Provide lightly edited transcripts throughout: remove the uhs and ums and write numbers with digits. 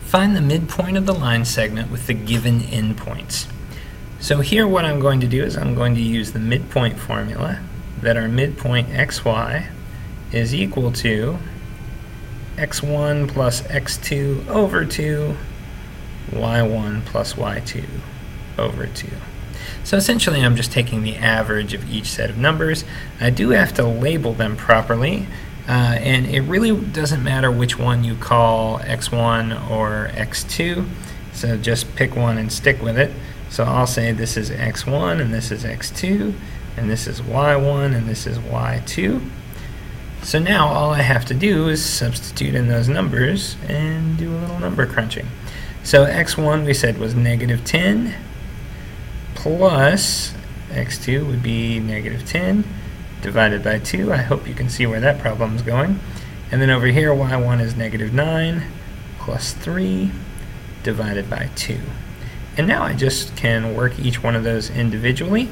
Find the midpoint of the line segment with the given endpoints. So here what I'm going to do is I'm going to use the midpoint formula that our midpoint xy is equal to x1 plus x2 over 2, y1 plus y2 over 2. So essentially I'm just taking the average of each set of numbers. I do have to label them properly, and it really doesn't matter which one you call x1 or x2, so just pick one and stick with it. So I'll say this is x1 and this is x2 and this is y1 and this is y2. So now all I have to do is substitute in those numbers and do a little number crunching. So x1 we said was negative 10 plus x2 would be negative 10 divided by 2. I hope you can see where that problem is going. And then over here y1 is negative 9 plus 3 divided by 2. And now I just can work each one of those individually.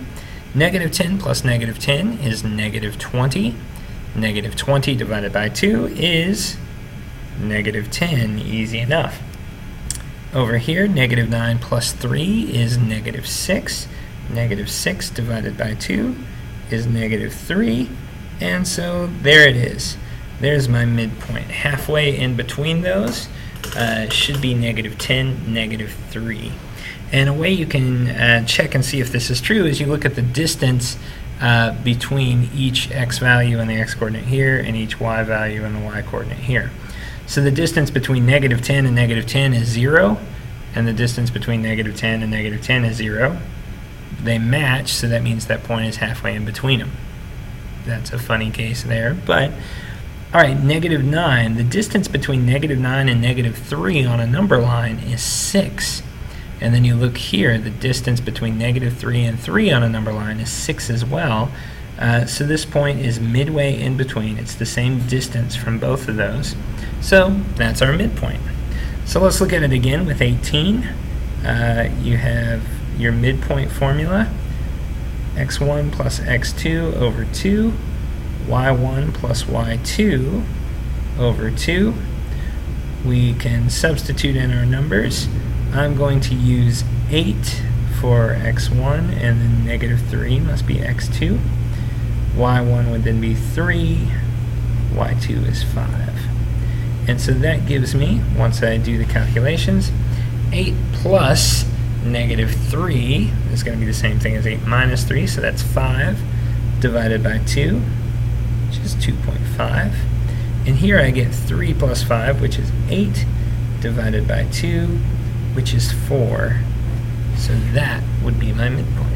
Negative 10 plus negative 10 is negative 20. Negative 20 divided by 2 is negative 10. Easy enough. Over here, negative 9 plus 3 is negative 6. Negative 6 divided by 2 is negative 3. And so there it is. There's my midpoint. Halfway in between those should be negative 10, negative 3. And a way you can check and see if this is true is you look at the distance between each x value in the x-coordinate here and each y value in the y-coordinate here. So the distance between negative 10 and negative 10 is 0, and the distance between negative 10 and negative 10 is 0. They match, so that means that point is halfway in between them. That's a funny case there, but all right, negative 9. The distance between negative 9 and negative 3 on a number line is 6. And then you look here, the distance between negative 3 and 3 on a number line is 6 as well. So this point is midway in between. It's the same distance from both of those. So that's our midpoint. So let's look at it again with 18. You have your midpoint formula, x1 plus x2 over 2, y1 plus y2 over 2. We can substitute in our numbers. I'm going to use 8 for x1, and then negative 3 must be x2. y1 would then be 3, y2 is 5. And so that gives me, once I do the calculations, 8 plus negative 3 is going to be the same thing as 8 minus 3, so that's 5 divided by 2, which is 2.5. And here I get 3 plus 5, which is 8, divided by 2, which is 4. So that would be my midpoint.